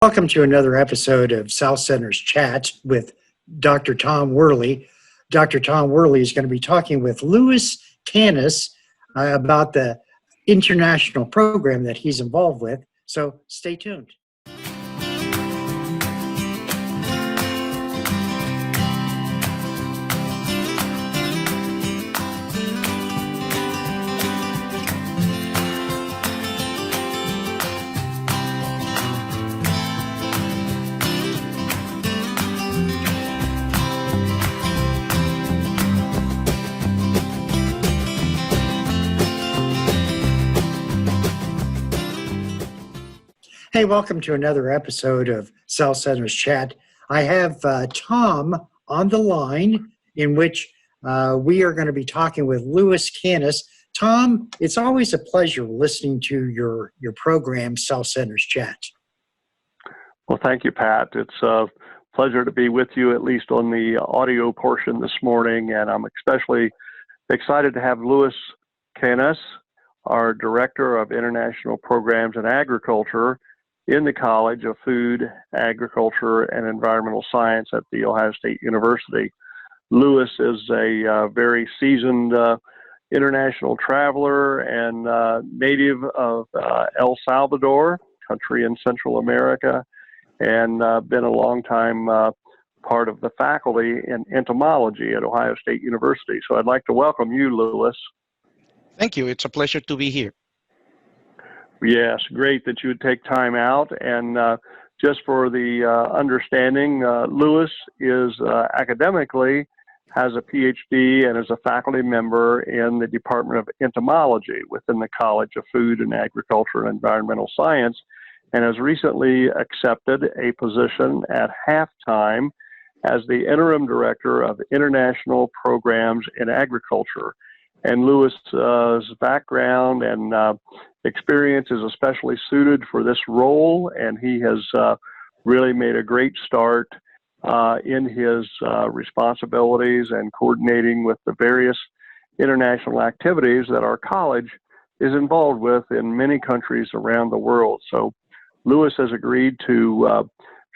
Welcome to another episode of South Centers Chat with Dr. Tom Worley. Dr. Tom Worley is going to be talking with Louis Canas about the international program that he's involved with. So stay tuned. Hey, welcome to another episode of South Centers Chat. I have Tom on the line in which we are going to be talking with Louis Canas. Tom, it's always a pleasure listening to your program, South Centers Chat. Well, thank you, Pat. It's a pleasure to be with you, at least on the audio portion this morning, and I'm especially excited to have Louis Canas, our Director of International Programs and Agriculture, in the College of Food, Agriculture, and Environmental Science at The Ohio State University. Louis is a very seasoned international traveler and native of El Salvador, country in Central America, and been a long time part of the faculty in entomology at Ohio State University. So I'd like to welcome you, Louis. Thank you. It's a pleasure to be here. Yes, great that you would take time out. And just for the understanding, Louis is academically has a PhD and is a faculty member in the Department of Entomology within the College of Food and Agriculture and Environmental Science, and has recently accepted a position at halftime as the Interim Director of International Programs in Agriculture. And Louis's background and experience is especially suited for this role, and he has really made a great start in his responsibilities and coordinating with the various international activities that our college is involved with in many countries around the world. So Louis has agreed to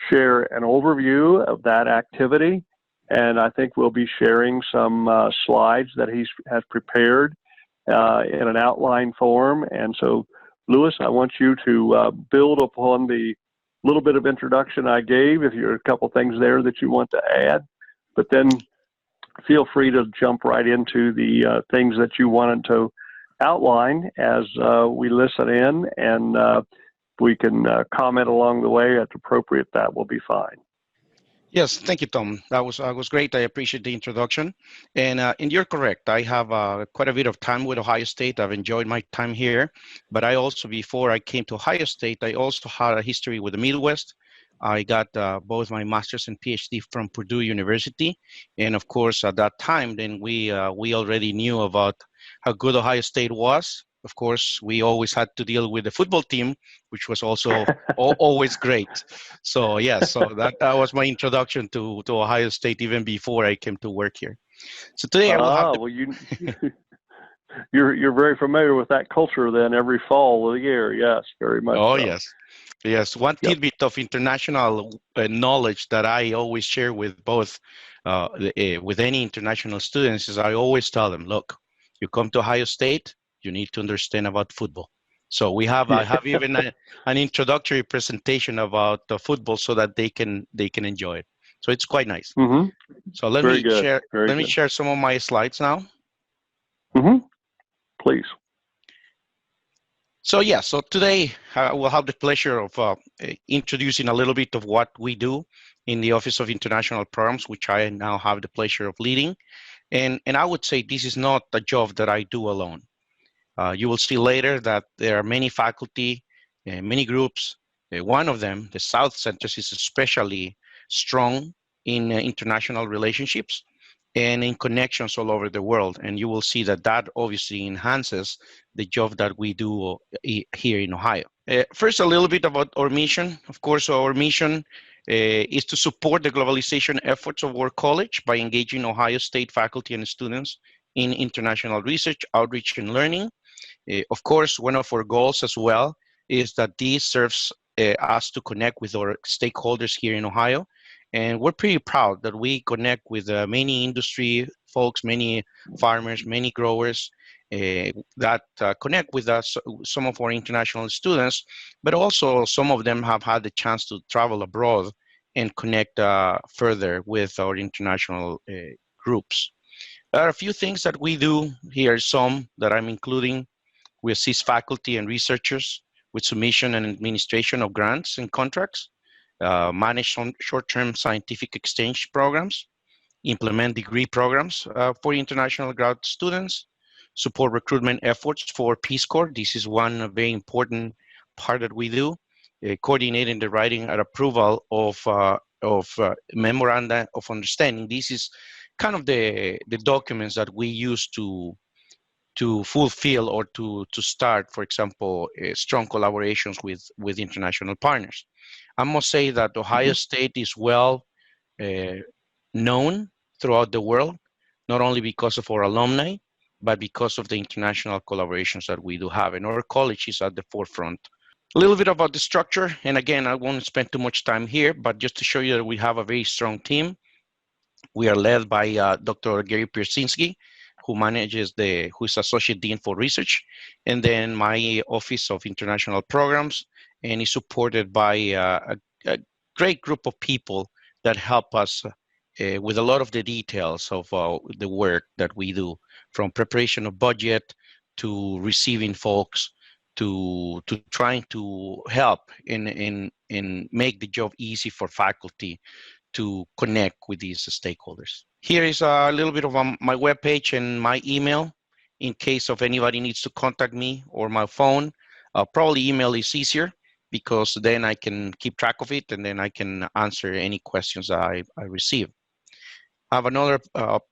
share an overview of that activity, and I think we'll be sharing some slides that he has prepared in an outline form. And so, Louis, I want you to build upon the little bit of introduction I gave, if you're a couple things there that you want to add, but then feel free to jump right into the things that you wanted to outline as we listen in, and we can comment along the way at appropriate. That will be fine. Yes, thank you, Tom. That was great. I appreciate the introduction. And you're correct. I have quite a bit of time with Ohio State. I've enjoyed my time here. But I also, before I came to Ohio State, I also had a history with the Midwest. I got both my master's and PhD from Purdue University. And of course, at that time, then we already knew about how good Ohio State was. Of course, we always had to deal with the football team, which was also always great. So yeah, so that was my introduction to Ohio State even before I came to work here. So today I will have well, you're very familiar with that culture then every fall of the year. Yes, very much. Oh, so. Yes. One tidbit of international knowledge that I always share with both with any international students is I always tell them, look, you come to Ohio State, you need to understand about football. So I have even an introductory presentation about the football so that they can enjoy it. So it's quite nice. Mm-hmm. So let me share some of my slides now. Mm-hmm. Please. So so today we'll have the pleasure of introducing a little bit of what we do in the Office of International Programs, which I now have the pleasure of leading. And I would say this is not a job that I do alone. You will see later that there are many faculty, many groups. One of them, the South Centers, is especially strong in international relationships and in connections all over the world. And you will see that obviously enhances the job that we do here in Ohio. First, a little bit about our mission. Of course, our mission is to support the globalization efforts of our college by engaging Ohio State faculty and students in international research, outreach, and learning. Of course, one of our goals as well is that this serves us to connect with our stakeholders here in Ohio. And we're pretty proud that we connect with many industry folks, many farmers, many growers that connect with us, some of our international students, but also some of them have had the chance to travel abroad and connect further with our international groups. There are a few things that we do here, some that I'm including. We assist faculty and researchers with submission and administration of grants and contracts, manage some short-term scientific exchange programs, implement degree programs for international grad students, support recruitment efforts for Peace Corps. This is one very important part that we do, coordinating the writing and approval of memoranda of understanding. This is kind of the documents that we use to fulfill or to start, for example, strong collaborations with international partners. I must say that Ohio State is well known throughout the world, not only because of our alumni, but because of the international collaborations that we do have. And our college is at the forefront. A little bit about the structure, and again, I won't spend too much time here, but just to show you that we have a very strong team. We are led by Dr. Gary Piersinski, who is Associate Dean for Research, and then my Office of International Programs, and is supported by a great group of people that help us with a lot of the details of the work that we do, from preparation of budget to receiving folks to trying to help in make the job easy for faculty to connect with these stakeholders. Here is a little bit of my webpage and my email in case of anybody needs to contact me, or my phone. Probably email is easier because then I can keep track of it and then I can answer any questions I receive. I have another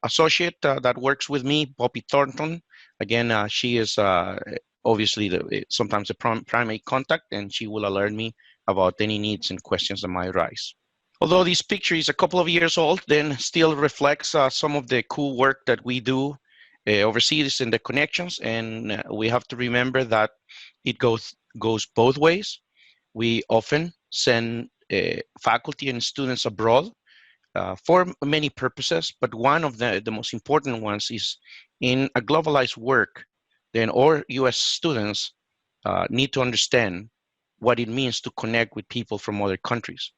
associate that works with me, Poppy Thornton. Again, she is obviously sometimes the primary contact, and she will alert me about any needs and questions that might arise. Although this picture is a couple of years old, then still reflects some of the cool work that we do overseas in the connections. And we have to remember that it goes both ways. We often send faculty and students abroad for many purposes, but one of the most important ones is in a globalized work, then our US students need to understand what it means to connect with people from other countries.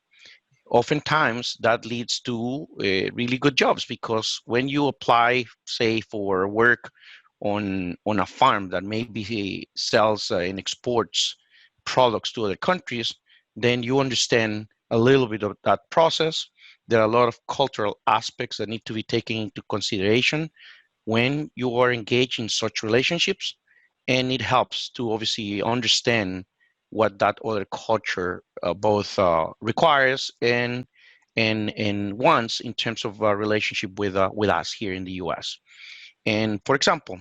Oftentimes that leads to really good jobs, because when you apply, say, for work on a farm that maybe sells and exports products to other countries, then you understand a little bit of that process. There are a lot of cultural aspects that need to be taken into consideration when you are engaged in such relationships, and it helps to obviously understand what that other culture both requires and wants in terms of relationship with us here in the U.S. And for example,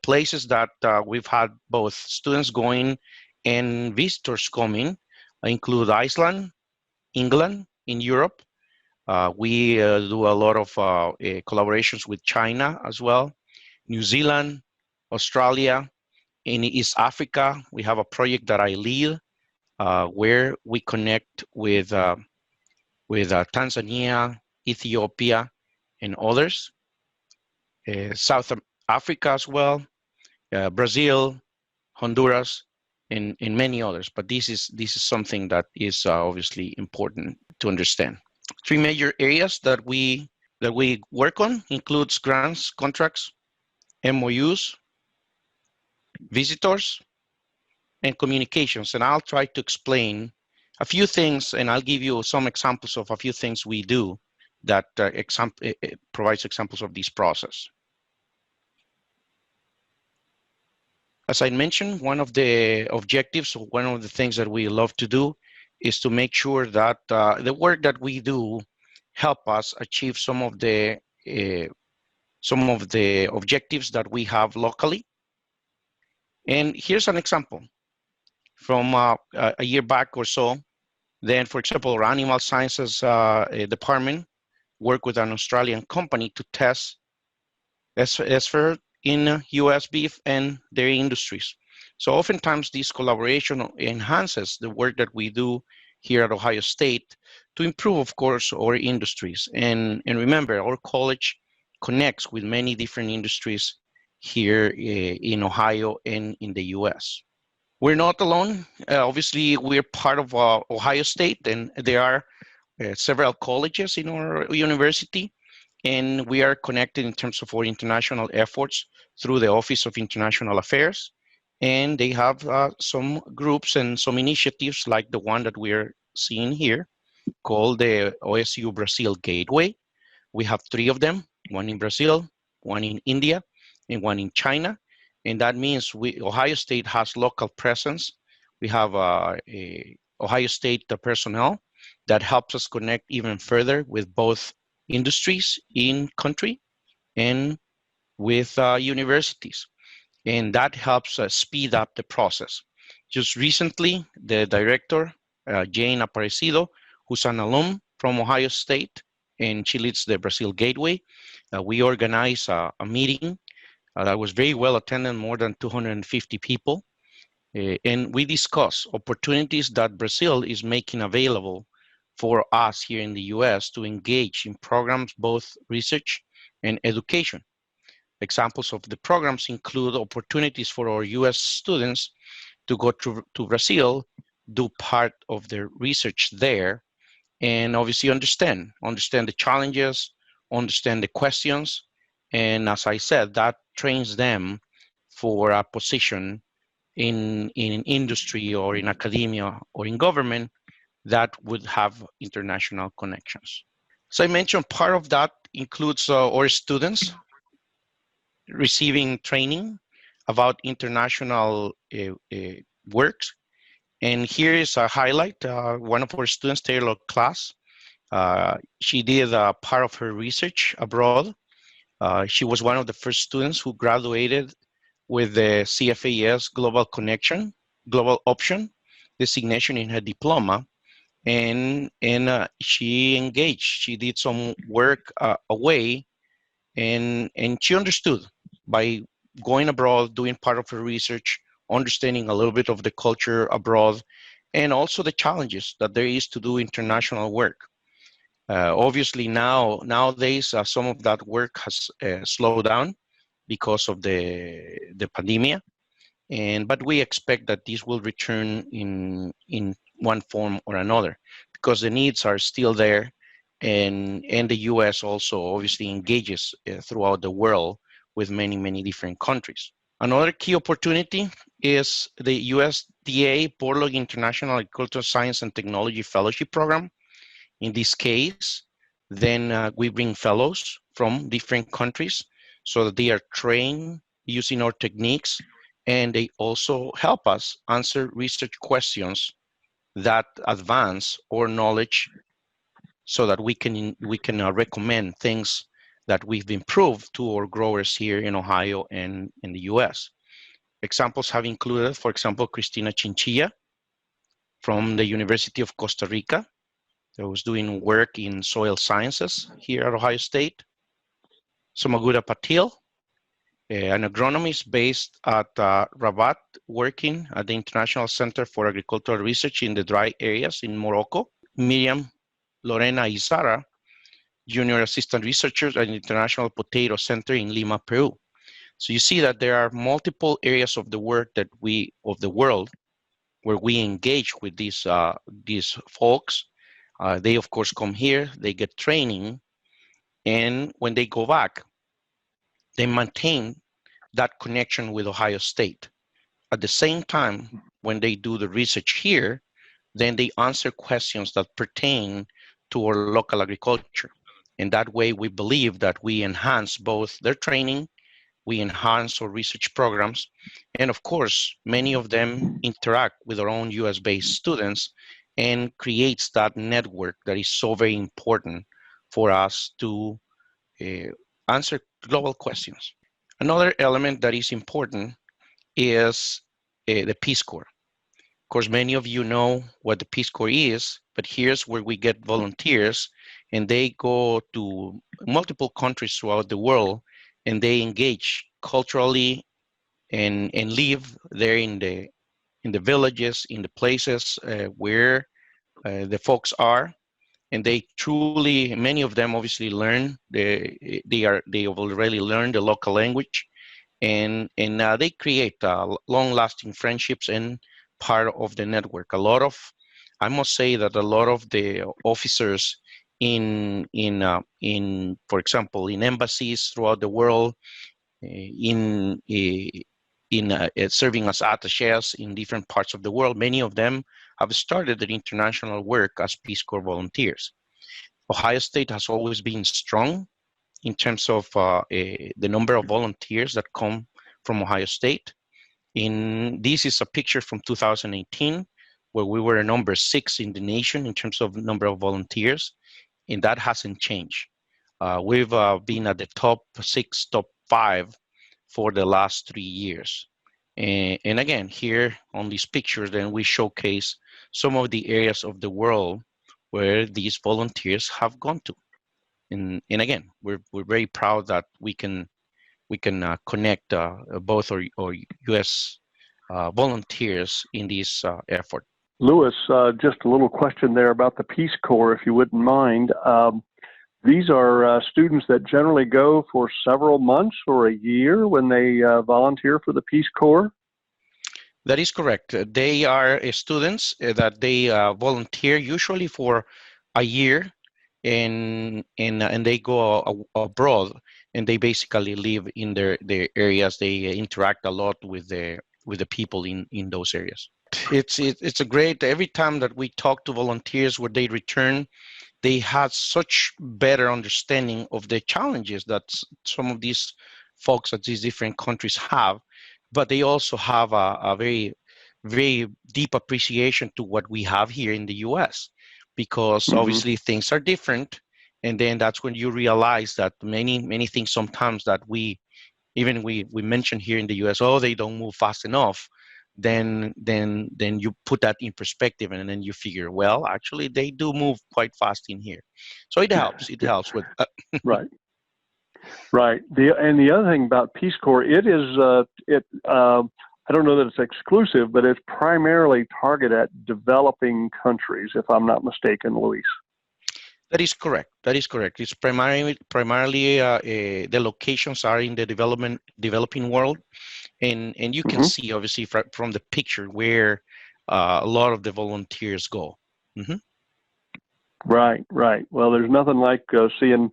places that we've had both students going and visitors coming include Iceland, England, in Europe. We do a lot of collaborations with China as well, New Zealand, Australia. In East Africa, we have a project that I lead where we connect with Tanzania, Ethiopia, and others. South Africa as well, Brazil, Honduras, and many others. But this is something that is obviously important to understand. Three major areas that we work on includes grants, contracts, MOUs, visitors, and communications. And I'll try to explain a few things, and I'll give you some examples of a few things we do that provides examples of this process. As I mentioned, one of the objectives, or one of the things that we love to do, is to make sure that the work that we do help us achieve some of the objectives that we have locally. And here's an example from a year back or so. Then, for example, our animal sciences department worked with an Australian company to test SFR in US beef and dairy industries. So oftentimes this collaboration enhances the work that we do here at Ohio State to improve, of course, our industries. And remember, our college connects with many different industries here in Ohio and in the US. We're not alone. Obviously, we're part of Ohio State, and there are several colleges in our university, and we are connected in terms of our international efforts through the Office of International Affairs. And they have some groups and some initiatives like the one that we're seeing here called the OSU Brasil Gateway. We have 3 of them, one in Brazil, one in India, and one in China. And that means Ohio State has local presence. We have Ohio State personnel that helps us connect even further with both industries in country and with universities. And that helps speed up the process. Just recently, the director, Jane Aparecido, who's an alum from Ohio State, and she leads the Brasil Gateway. We organized a meeting that was very well attended, more than 250 people. And we discussed opportunities that Brazil is making available for us here in the US to engage in programs, both research and education. Examples of the programs include opportunities for our US students to go to Brazil, do part of their research there, and obviously understand the challenges, understand the questions, and as I said, that trains them for a position in industry or in academia or in government that would have international connections. So I mentioned part of that includes our students receiving training about international works. And here is a highlight. One of our students, Taylor Class, she did part of her research abroad. She was one of the first students who graduated with the CFAS Global Option designation in her diploma. And she engaged, she did some work away, and she understood by going abroad, doing part of her research, understanding a little bit of the culture abroad, and also the challenges that there is to do international work. Obviously nowadays, some of that work has slowed down because of the pandemic, but we expect that this will return in one form or another because the needs are still there, and the US also obviously engages throughout the world with many different countries. Another key opportunity is the USDA Porlock International Agricultural Science and Technology Fellowship Program. In this case, then we bring fellows from different countries so that they are trained using our techniques, and they also help us answer research questions that advance our knowledge so that we can recommend things that we've improved to our growers here in Ohio and in the US. Examples have included, for example, Cristina Chinchilla from the University of Costa Rica, that was doing work in soil sciences here at Ohio State. Somaguda Patil, an agronomist based at Rabat, working at the International Center for Agricultural Research in the dry areas in Morocco. Miriam Lorena Izara, Junior Assistant Researcher at the International Potato Center in Lima, Peru. So you see that there are multiple areas of the work of the world where we engage with these folks. They of course come here, they get training, and when they go back, they maintain that connection with Ohio State. At the same time, when they do the research here, then they answer questions that pertain to our local agriculture. And that way we believe that we enhance both their training, we enhance our research programs, and of course, many of them interact with our own US-based students and creates that network that is so very important for us to answer global questions. Another element that is important is the Peace Corps. Of course, many of you know what the Peace Corps is, but here's where we get volunteers, and they go to multiple countries throughout the world, and they engage culturally and live there in the villages, in the places where the folks are, and they truly, many of them obviously learn, they have already learned the local language, and they create long-lasting friendships and part of the network. I must say that a lot of the officers for example, in embassies throughout the world, serving as attachés in different parts of the world, many of them have started their international work as Peace Corps volunteers. Ohio State has always been strong in terms of the number of volunteers that come from Ohio State. This is a picture from 2018, where we were number 6 in the nation in terms of number of volunteers, and that hasn't changed. We've been at the top 6, top 5 for the last 3 years. And again, here on these pictures, then we showcase some of the areas of the world where these volunteers have gone to. And again, we're very proud that we can connect both our U.S. Volunteers in this effort. Louis, just a little question there about the Peace Corps, if you wouldn't mind. These are students that generally go for several months or a year when they volunteer for the Peace Corps? That is correct. They are students that they volunteer usually for a year, and they go abroad, and they basically live in their areas. They interact a lot with the people in those areas. It's a great, every time that we talk to volunteers where they return, they had such better understanding of the challenges that some of these folks at these different countries have, but they also have a very, very deep appreciation to what we have here in the U.S. because obviously things are different, and then that's when you realize that many things sometimes that we mention here in the U.S. Oh, they don't move fast enough. Then you put that in perspective, and then you figure, well, actually they do move quite fast in here. So it helps. It helps with right. The other thing about Peace Corps, it is I don't know that it's exclusive, but it's primarily targeted at developing countries, if I'm not mistaken, Luis. That is correct. It's primarily the locations are in the developing world. And you can see, obviously, from the picture where a lot of the volunteers go. Right. Well, there's nothing like seeing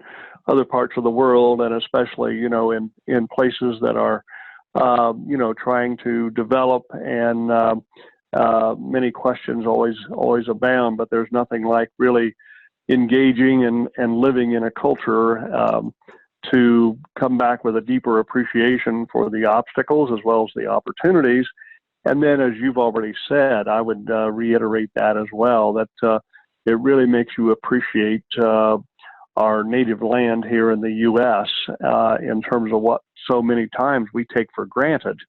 other parts of the world, and especially, in places that are, trying to develop, and many questions always abound, but there's nothing like really engaging and living in a culture to come back with a deeper appreciation for the obstacles as well as the opportunities. And then, as you've already said, I would reiterate that as well, that it really makes you appreciate our native land here in the U.S. In terms of what so many times we take for granted,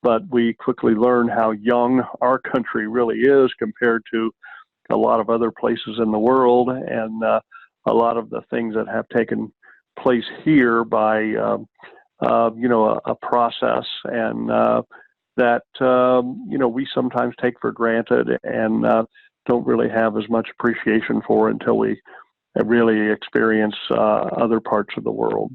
but we quickly learn how young our country really is compared to a lot of other places in the world, and a lot of the things that have taken place here by a process, and that we sometimes take for granted and don't really have as much appreciation for until we really experience other parts of the world.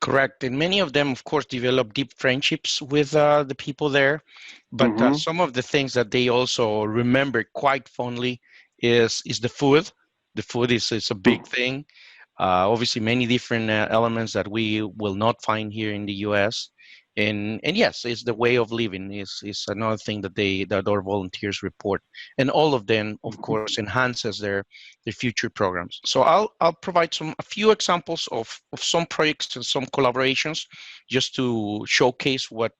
Correct. And many of them, of course, develop deep friendships with the people there. But some of the things that they also remember quite fondly is the food. The food is a big thing. Obviously, many different elements that we will not find here in the U.S. And yes, it's the way of living is another thing that our volunteers report. And all of them, of course, enhances their future programs. So I'll provide a few examples of some projects and some collaborations just to showcase what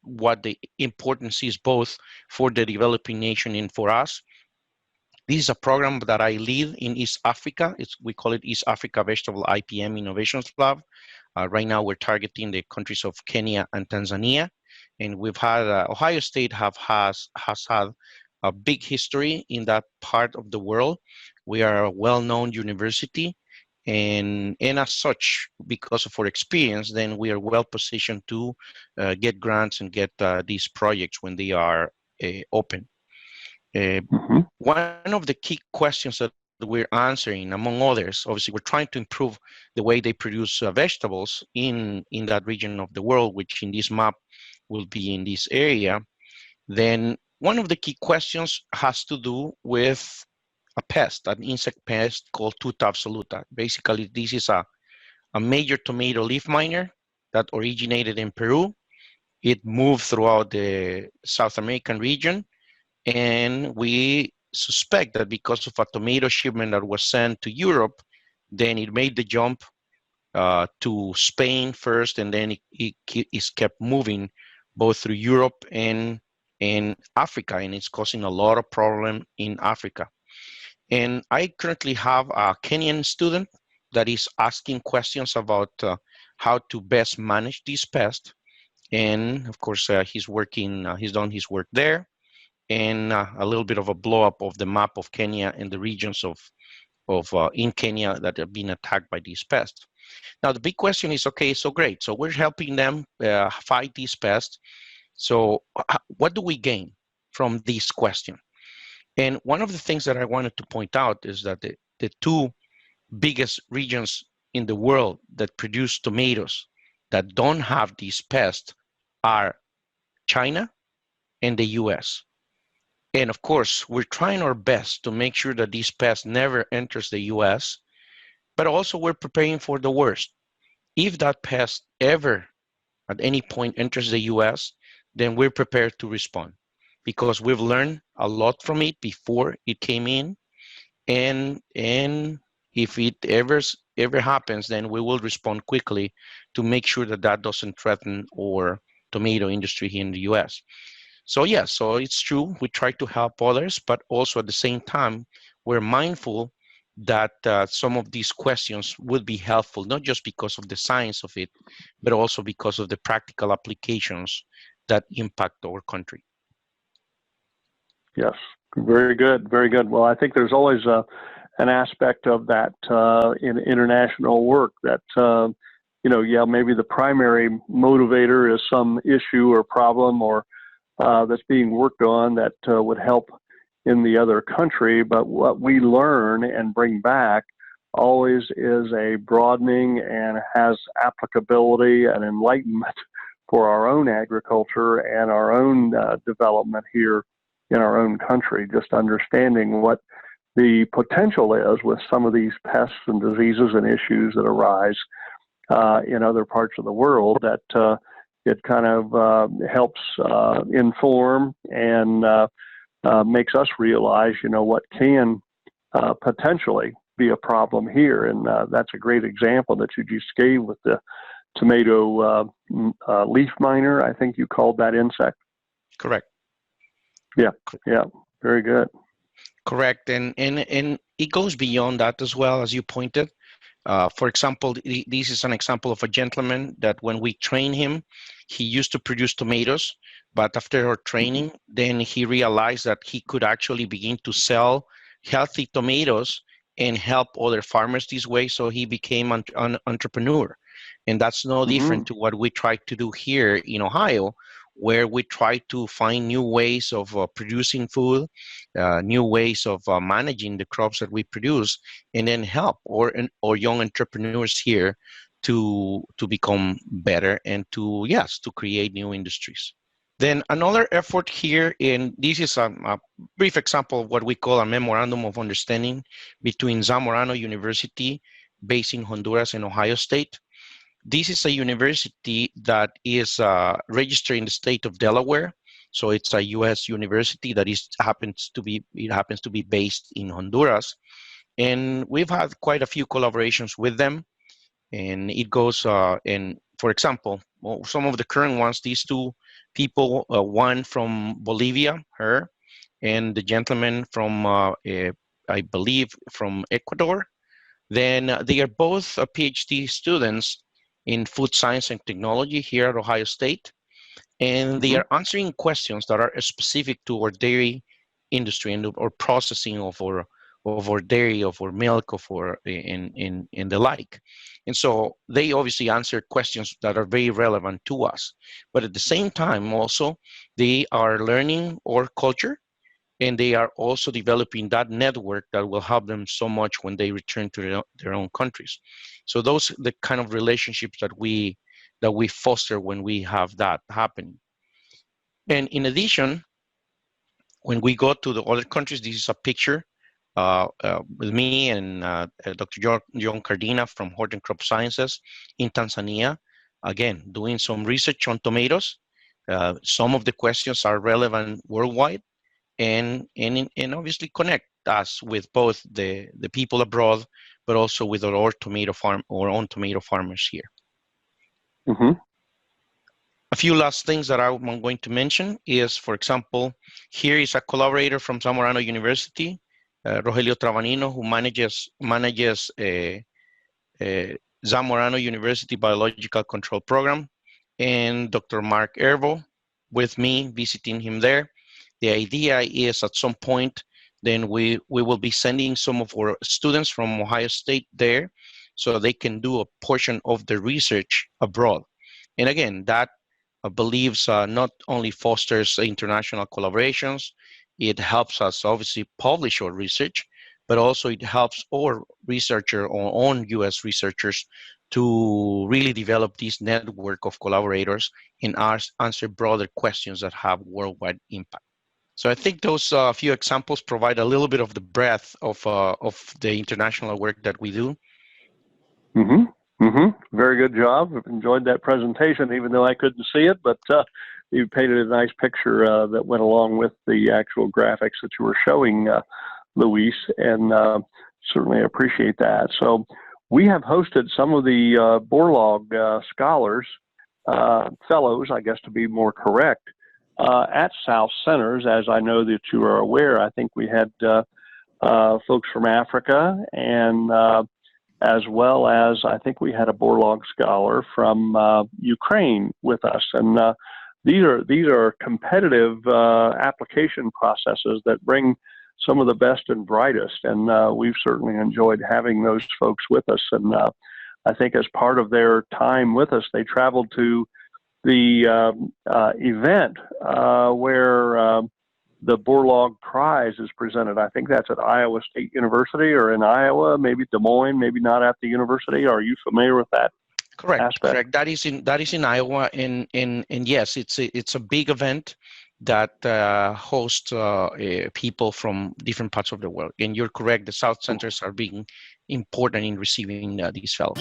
the importance is both for the developing nation and for us. This is a program that I lead in East Africa. We call it East Africa Vegetable IPM Innovations Lab. Right now, we're targeting the countries of Kenya and Tanzania, and we've had Ohio State has had a big history in that part of the world. We are a well-known university, And as such, because of our experience, then we are well positioned to get grants and get these projects when they are open. One of the key questions that we're answering, among others, obviously we're trying to improve the way they produce vegetables in that region of the world, which in this map will be in this area. Then one of the key questions has to do with a pest, an insect pest called Tuta absoluta. Basically, this is a major tomato leaf miner that originated in Peru. It moved throughout the South American region, and we suspect that because of a tomato shipment that was sent to Europe, then it made the jump to Spain first, and then it is kept moving both through Europe and Africa, and it's causing a lot of problem in Africa. And I currently have a Kenyan student that is asking questions about how to best manage this pest. And of course, he's done his work there, and a little bit of a blow up of the map of Kenya and the regions of in Kenya that have been attacked by these pests. Now, the big question is, okay, so great. So we're helping them fight these pests. So what do we gain from this question? And one of the things that I wanted to point out is that the two biggest regions in the world that produce tomatoes that don't have these pests are China and the US. And of course, we're trying our best to make sure that these pests never enters the US, but also we're preparing for the worst. If that pest ever at any point enters the US, then we're prepared to respond, because we've learned a lot from it before it came in, and if it ever happens, then we will respond quickly to make sure that that doesn't threaten our tomato industry here in the US. So yeah, so it's true, we try to help others, but also at the same time, we're mindful that some of these questions would be helpful, not just because of the science of it, but also because of the practical applications that impact our country. Yes, very good, very good. Well, I think there's always an aspect of that in international work that, maybe the primary motivator is some issue or problem or that's being worked on that would help in the other country. But what we learn and bring back always is a broadening and has applicability and enlightenment for our own agriculture and our own development here in our own country, just understanding what the potential is with some of these pests and diseases and issues that arise in other parts of the world, that it kind of helps inform and makes us realize, what can potentially be a problem here. And that's a great example that you just gave with the tomato leaf miner. I think you called that insect. Correct. Yeah, very good. Correct, and it goes beyond that as well, as you pointed. For example, this is an example of a gentleman that when we trained him, he used to produce tomatoes, but after our training, then he realized that he could actually begin to sell healthy tomatoes and help other farmers this way, so he became an entrepreneur. And that's no different to what we try to do here in Ohio, where we try to find new ways of producing food, new ways of managing the crops that we produce, and then help or young entrepreneurs here to become better and to create new industries. Then another effort here, and this is a brief example of what we call a Memorandum of Understanding between Zamorano University, based in Honduras, and Ohio State. This is a university that is registered in the state of Delaware, so it's a U.S. university that happens to be based in Honduras, and we've had quite a few collaborations with them. And it goes, and for example, some of the current ones, these two people, one from Bolivia, her, and the gentleman from, I believe, from Ecuador. Then they are both PhD students in food science and technology here at Ohio State. And they are answering questions that are specific to our dairy industry and or processing of of our dairy, of our milk, of our in the like. And so they obviously answer questions that are very relevant to us. But at the same time, also, they are learning our culture, and they are also developing that network that will help them so much when they return to their own countries. So those are the kind of relationships that we foster when we have that happening. And in addition, when we go to the other countries, this is a picture with me and Dr. John Cardina from Horton Crop Sciences in Tanzania, again, doing some research on tomatoes. Some of the questions are relevant worldwide, and obviously connect us with both the people abroad, but also with our own tomato farmers here. Mm-hmm. A few last things that I'm going to mention is, for example, here is a collaborator from Zamorano University, Rogelio Travanino, who manages Zamorano University Biological Control Program, and Dr. Mark Ervo with me, visiting him there. The idea is at some point, then we will be sending some of our students from Ohio State there so they can do a portion of the research abroad. And again, that I believe not only fosters international collaborations, it helps us obviously publish our research, but also it helps our researcher, our own US researchers, to really develop this network of collaborators and answer broader questions that have worldwide impact. So I think those few examples provide a little bit of the breadth of the international work that we do. Mm-hmm. Mm-hmm. Very good job. I've enjoyed that presentation, even though I couldn't see it, but you painted a nice picture that went along with the actual graphics that you were showing, Luis, and certainly appreciate that. So we have hosted some of the Porlock scholars, fellows, I guess to be more correct, at South Centers. As I know that you are aware, I think we had folks from Africa, and as well as I think we had a Porlock scholar from Ukraine with us. And these are competitive application processes that bring some of the best and brightest. And we've certainly enjoyed having those folks with us. And I think as part of their time with us, they traveled to the event where the Porlock Prize is presented. I think that's at Iowa State University, or in Iowa, maybe Des Moines, maybe not at the university. Are you familiar with that? Correct. That is in Iowa, and yes, it's a big event that hosts people from different parts of the world. And you're correct. The South Centers are being important in receiving these fellows.